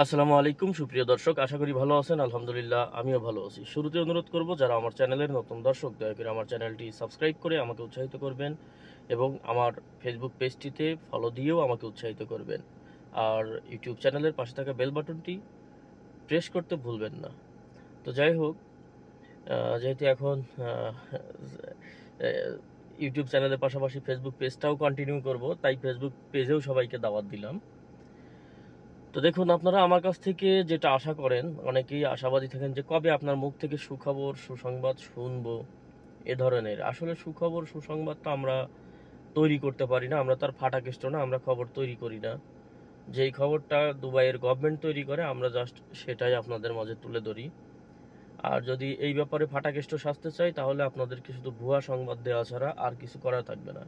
আসসালামু আলাইকুম সুপ্রিয় দর্শক, আশা করি ভালো আছেন। আলহামদুলিল্লাহ আমিও ভালো আছি। শুরুতে অনুরোধ করব, যারা আমার চ্যানেলের নতুন দর্শক, দয়া করে আমার চ্যানেলটি সাবস্ক্রাইব করে আমাকে উৎসাহিত করবেন এবং আমার ফেসবুক পেজটিতে ফলো দিয়েও আমাকে উৎসাহিত করবেন। আর ইউটিউব চ্যানেলের পাশে থাকা বেল বাটনটি প্রেস করতে ভুলবেন না। তো যাই হোক, যেহেতু এখন ইউটিউব চ্যানেলের পাশাপাশি ফেসবুক পেজটাও কন্টিনিউ করব, তাই ফেসবুক পেজেও সবাইকে দাওয়াত দিলাম। তো দেখুন, আপনারা আমার কাছ থেকে যেটা আশা করেন, অনেকেই আশাবাদী থাকেন যে কবে আপনার মুখ থেকে সুখবর সুসংবাদ শুনবো। এ ধরনের আসলে সুখবর সুসংবাদ তো আমরা তৈরি করতে পারি না, আমরা তার ফাটাকেষ্ট না, আমরা খবর তৈরি করি না। যেই খবরটা দুবাইয়ের গভর্নমেন্ট তৈরি করে আমরা জাস্ট সেটাই আপনাদের মাঝে তুলে ধরি। আর যদি এই ব্যাপারে ফাটাকেষ্ট সাজতে চাই, তাহলে আপনাদেরকে শুধু ভুয়া সংবাদ দেওয়া ছাড়া আর কিছু করা থাকবে না।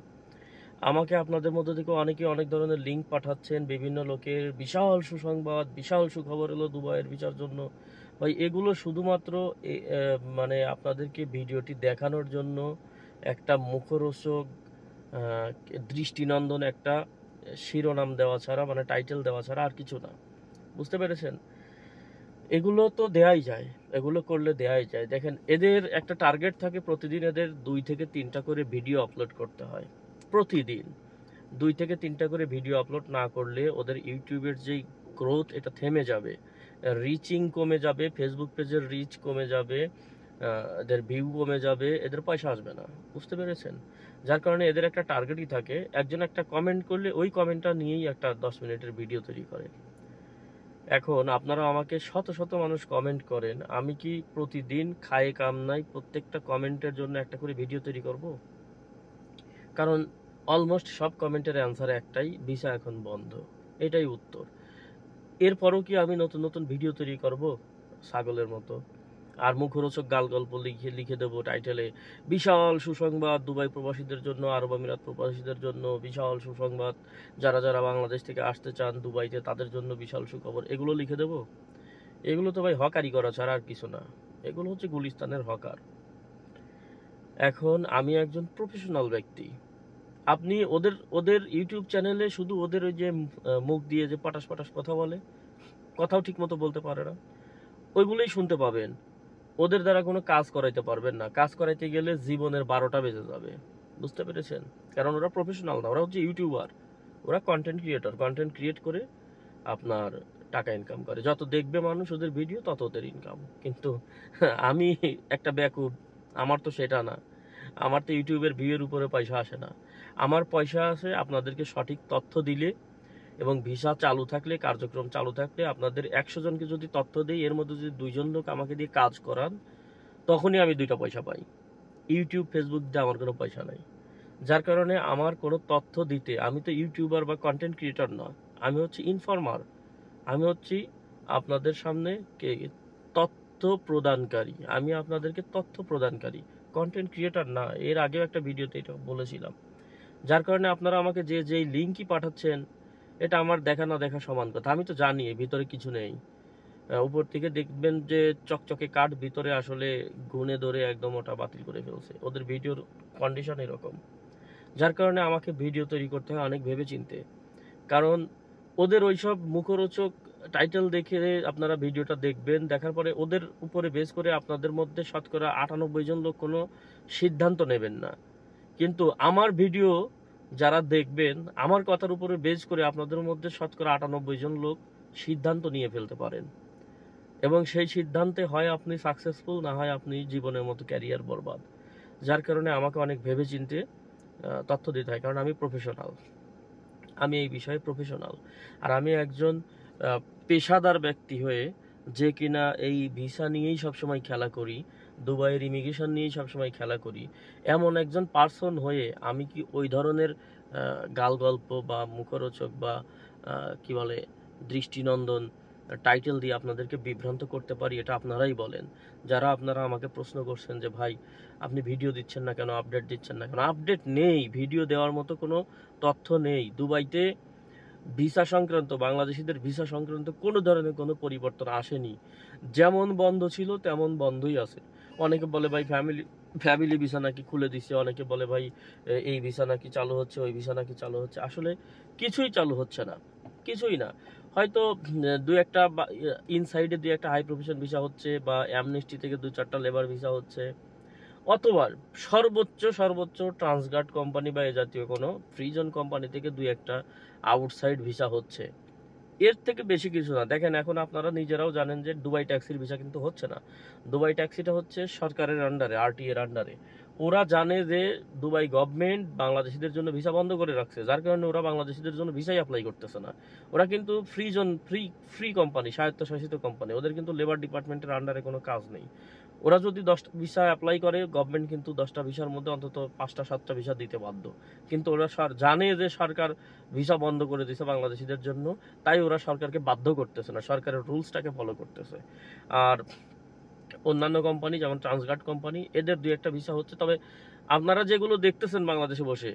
আমাকে আপনাদের মধ্যে থেকে অনেকে অনেক ধরনের লিঙ্ক পাঠাচ্ছেন, বিভিন্ন লোকের বিশাল সুসংবাদ, বিশাল সুখবর এলো দুবাইয়ের ভিসার জন্য। ভাই, এগুলো শুধুমাত্র মানে আপনাদেরকে ভিডিওটি দেখানোর জন্য একটা মুখরোচক, আহ, দৃষ্টিনন্দন একটা শিরোনাম দেওয়া ছাড়া, মানে টাইটেল দেওয়া ছাড়া আর কিছু না। বুঝতে পেরেছেন? এগুলো তো দেয়াই যায়, এগুলো করলে দেয়াই যায়। দেখেন, এদের একটা টার্গেট থাকে, প্রতিদিন এদের 2 থেকে 3টা করে ভিডিও আপলোড করতে হয়। প্রতিদিন 2 থেকে 3টা করে ভিডিও আপলোড না করলে ওদের ইউটিউবের যেই গ্রোথ, এটা থেমে যাবে, রিচিং কমে যাবে, ফেসবুক পেজের রিচ কমে যাবে, এদের ভিউ কমে যাবে, এদের পয়সা আসবে না। বুঝতে পেরেছেন? যার কারণে এদের একটা টার্গেটই থাকে, একজন একটা কমেন্ট করলে ওই কমেন্টটা নিয়েই একটা 10 মিনিটের ভিডিও তৈরি করে। এখন আপনারা আমাকে শত শত মানুষ কমেন্ট করেন, আমি কি প্রতিদিন খায়ে কাম নাই প্রত্যেকটা কমেন্টের জন্য একটা করে ভিডিও তৈরি করব? কারণ অলমোস্ট সব কমেন্টের অ্যান্সার একটাই, ভিসা এখন বন্ধ। এটাই উত্তর। এরপরও কি আমি নতুন নতুন ভিডিও তৈরি করব ছাগলের মতো? আর মুখরোচক গাল গল্প লিখে লিখে দেবো টাইটেলে, বিশাল সুসংবাদ দুবাই প্রবাসীদের জন্য, আরব আমিরাত প্রবাসীদের জন্য বিশাল সুসংবাদ, যারা যারা বাংলাদেশ থেকে আসতে চান দুবাইতে তাদের জন্য বিশাল সুখবর, এগুলো লিখে দেবো? এগুলো তো ভাই হকারি করা ছাড়া আর কিছু না। এগুলো হচ্ছে গুলিস্তানের হকার। এখন আমি একজন প্রফেশনাল ব্যক্তি। আপনি ওদের ওদের ইউটিউব চ্যানেলে শুধু ওদের ওই যে মুখ দিয়ে যে পটাশ পটাশ কথা বলে, কথাও ঠিক মতো বলতে পারে না, ওইগুলোই শুনতে পাবেন। ওদের দ্বারা কোনো কাজ করাইতে পারবেন না, কাজ করাইতে গেলে জীবনের 12টা বেজে যাবে। বুঝতে পেরেছেন? কারণ ওরা প্রফেশনাল না, ওরা হচ্ছে ইউটিউবার, ওরা কন্টেন্ট ক্রিয়েটর, কন্টেন্ট ক্রিয়েট করে আপনার টাকা ইনকাম করে। যত দেখবে মানুষ ওদের ভিডিও, তত ওদের ইনকাম। কিন্তু আমি একটা বেকুব, আমার তো সেটা না। আমার তো ইউটিউবের ভিউয়ের উপরে পয়সা আসে না। আমার পয়সা আসে আপনাদেরকে সঠিক তথ্য দিলে এবং ভিসা চালু থাকলে, কার্যক্রম চালু থাকলে। আপনাদের 100 জনকে যদি তথ্য দিই, এর মধ্যে যদি 2জন লোক আমাকে দিয়ে কাজ করান, তখনই আমি 2টা পয়সা পাই। ইউটিউব ফেসবুক দিয়ে আমার কোনো পয়সা নাই। যার কারণে আমার কোনো তথ্য দিতে, আমি তো ইউটিউবার বা কন্টেন্ট ক্রিয়েটর না, আমি হচ্ছি ইনফর্মার। আমি হচ্ছি আপনাদের সামনে কে, তথ্য প্রদানকারী। আমি আপনাদেরকে তথ্য প্রদানকারী, কন্টেন্ট ক্রিয়েটর না। এর আগেও একটা ভিডিওতে এটা বলেছিলাম। যার কারণে আপনারা আমাকে যে যেই লিঙ্কই পাঠাচ্ছেন, এটা আমার দেখা না দেখা সমান কথা। আমি তো জানি এর ভিতরে কিছু নেই। উপর থেকে দেখবেন যে চকচকে কাঠ, ভিতরে আসলে গুনে ধরে একদম ওটা বাতিল করে ফেলছে। ওদের ভিডিওর কন্ডিশন এরকম। যার কারণে আমাকে ভিডিও তৈরি করতে হয় অনেক ভেবেচিন্তে। কারণ ওদের ওইসব মুখরোচক টাইটেল দেখে আপনারা ভিডিওটা দেখবেন, দেখার পরে ওদের উপরে বেস করে আপনাদের মধ্যে শতকরা 98 জন লোক কোনো সিদ্ধান্ত নেবেন না। কিন্তু আমার ভিডিও যারা দেখবেন, আমার কথার উপরে বেস করে আপনাদের মধ্যে শতকরা 98 জন লোক সিদ্ধান্ত নিয়ে ফেলতে পারেন। এবং সেই সিদ্ধান্তে হয় আপনি সাকসেসফুল, না হয় আপনি জীবনের মতো ক্যারিয়ার বরবাদ। যার কারণে আমাকে অনেক ভেবেচিন্তে তথ্য দিতে হয়, কারণ আমি প্রফেশনাল, আমি এই বিষয়ে প্রফেশনাল। আর আমি একজন পেশাদার ব্যক্তি হয়ে, যে কিনা এই ভিসা নিয়েই সবসময় খেলা করি, দুবাইয়ের ইমিগ্রেশন নিয়েই সবসময় খেলা করি, এমন একজন পার্সন হয়ে আমি কি ওই ধরনের গাল গল্প বা মুখরোচক বা কি বলে দৃষ্টিনন্দন টাইটেল দিয়ে আপনাদেরকে বিভ্রান্ত করতে পারি? এটা আপনারাই বলেন, যারা আপনারা আমাকে প্রশ্ন করছেন যে ভাই আপনি ভিডিও দিচ্ছেন না কেন, আপডেট দিচ্ছেন না কেন। আপডেট নেই, ভিডিও দেওয়ার মতো কোনো তথ্য নেই। দুবাইতে ভিসা সংক্রান্ত, বাংলাদেশিদের ভিসা সংক্রান্ত কোনো ধরনের কোনো পরিবর্তন আসেনি। যেমন বন্ধ ছিল তেমন বন্ধই আছে। অনেকে বলে ভাই ফ্যামিলি ভিসা নাকি খুলে দিচ্ছে, অনেকে বলে ভাই এই ভিসা নাকি চালু হচ্ছে, ওই ভিসা নাকি চালু হচ্ছে। আসলে কিছুই চালু হচ্ছে না, কিছুই না। হয়তো দুই একটা ইনসাইডে দুই একটা হাই প্রফেশন ভিসা হচ্ছে, বা অ্যামনেস্টি থেকে 2-4টা লেবার ভিসা হচ্ছে, অথবা সর্বোচ্চ ট্রান্সগার্ড কোম্পানি বা এ জাতীয় কোনো ফ্রিজন কোম্পানি থেকে দুই একটা আউটসাইড ভিসা হচ্ছে। এর থেকে বেশি কিছু না। দেখেন, এখন আপনারা নিজেরাও জানেন যে দুবাই ট্যাক্সির ভিসা কিন্তু হচ্ছে না। দুবাই ট্যাক্সিটা হচ্ছে সরকারের আন্ডারে, আরটি এর আন্ডারে। ওরা জানে যে দুবাই গভর্নমেন্ট বাংলাদেশিদের জন্য ভিসা বন্ধ করে রাখছে, যার কারণে ওরা বাংলাদেশিদের জন্য ভিসাই অ্যাপ্লাই করতেছে না। ওরা কিন্তু ফ্রি কোম্পানি, স্বায়ত্তশাসিত কোম্পানি, ওদের কিন্তু লেবার ডিপার্টমেন্টের আন্ডারে কোনো কাজ নেই। ওরা যদি 10টা ভিসা অ্যাপ্লাই করে, গভর্নমেন্ট কিন্তু 10টা ভিসার মধ্যে অন্তত 5টা-7টা ভিসা দিতে বাধ্য। কিন্তু ওরা জানে যে সরকার ভিসা বন্ধ করে দিয়েছে বাংলাদেশিদের জন্য, তাই ওরা সরকারকে বাধ্য করতেছে না, সরকারের রুলসটাকে ফলো করতেছে। আর অন্যান্য কোম্পানি যেমন ট্রান্সগার্ড কোম্পানি, এদের দুই একটা ভিসা হচ্ছে। তবে আপনারা যেগুলো দেখতেছেন বাংলাদেশে বসে,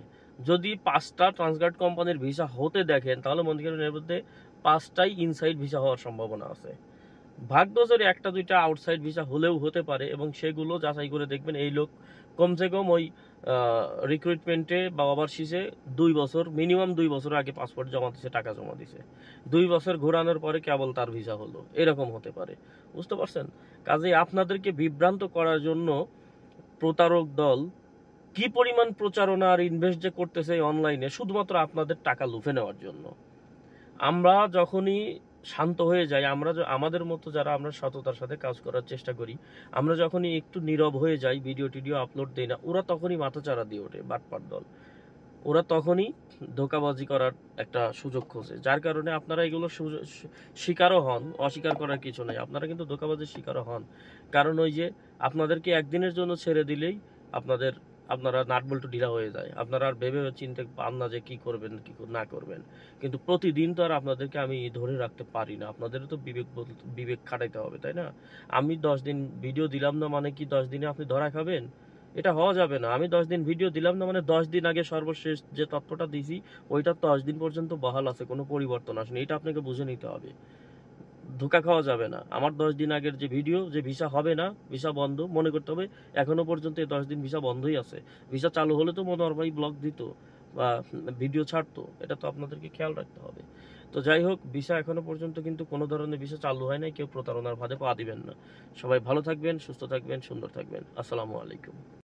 যদি 5টা ট্রান্সগার্ড কোম্পানির ভিসা হতে দেখেন, তাহলে মনে করেন এর মধ্যে 5টাই ইনসাইড ভিসা হওয়ার সম্ভাবনা আছে। ভাগ্যজোরে 1-2টা আউটসাইড ভিসা হলেও হতে পারে, এবং সেগুলো যাচাই করে দেখবেন এই লোক কমসে কম ওই রিক্রুটমেন্টে বা ওভারসিজে 2 বছর, মিনিমাম 2 বছর আগে পাসপোর্ট জমা দিছে, টাকা জমা দিছে। 2 বছর ঘোরানোর পরে কেবল তার ভিসা হলো, এরকম হতে পারে। বুঝতে পারছেন? কাজেই আপনাদেরকে বিভ্রান্ত করার জন্য প্রতারক দল কি পরিমাণ প্রচারণা আর ইনভেস্ট যে করতেছে অনলাইনে, শুধুমাত্র আপনাদের টাকা লুফে নেওয়ার জন্য। আমরা যখনই শান্ত হয়ে যাই, আমাদের মতো যারা আমরা সততার সাথে কাজ করার চেষ্টা করি, আমরা যখনই একটু নীরব হয়ে যাই, ভিডিও টিডিও আপলোড দেই না, ওরা তখনই মাথাচাড়া দিয়ে ওঠে, বাটপার দল। ওরা তখনই ধোঁকাবাজি করার একটা সুযোগ খোঁজে, যার কারণে আপনারা এগুলো শিকারও হন। অস্বীকার করার কিছু নেই, আপনারা কিন্তু ধোঁকাবাজির শিকারও হন। কারণ ওই যে আপনাদেরকে একদিনের জন্য ছেড়ে দিলেই আপনারা নাট বল্টু ঢিলা হয়ে যায়, আপনারা আর ভেবে চিন্তে পান না যে কি করবেন কি না করবেন। কিন্তু প্রতিদিন তো আর আপনাদেরকে আমি ধরে রাখতে পারি না, আপনাদেরও তো বিবেক খাটাইতে হবে, তাই না? আমি 10 দিন ভিডিও দিলাম না মানে কি 10 দিনে আপনি ধরা খাবেন? এটা হওয়া যাবে না। আমি 10 দিন ভিডিও দিলাম না মানে 10 দিন আগে সর্বশেষ যে তথ্যটা দিছি ওইটা 10 দিন পর্যন্ত বহাল আছে, কোনো পরিবর্তন আসেনি। এটা আপনাকে বুঝে নিতে হবে। ধোঁকা খাওয়া যাবে না। আমার 10 দিন আগের যে ভিডিও, যে ভিসা হবে না, ভিসা বন্ধ, মনে করতে হবে এখনো পর্যন্ত এই 10 দিন ভিসা বন্ধই আছে। ভিসা চালু হলে তো মনোয়ার ভাই ব্লগ দিত বা ভিডিও ছাড়তো, এটা তো আপনাদেরকে খেয়াল রাখতে হবে। তো যাই হোক, ভিসা এখনো পর্যন্ত কিন্তু কোনো ধরনের ভিসা চালু হয় নাই, কেউ প্রতারণার ফাঁদে পা দিবেন না। সবাই ভালো থাকবেন, সুস্থ থাকবেন, সুন্দর থাকবেন। আসসালামু আলাইকুম।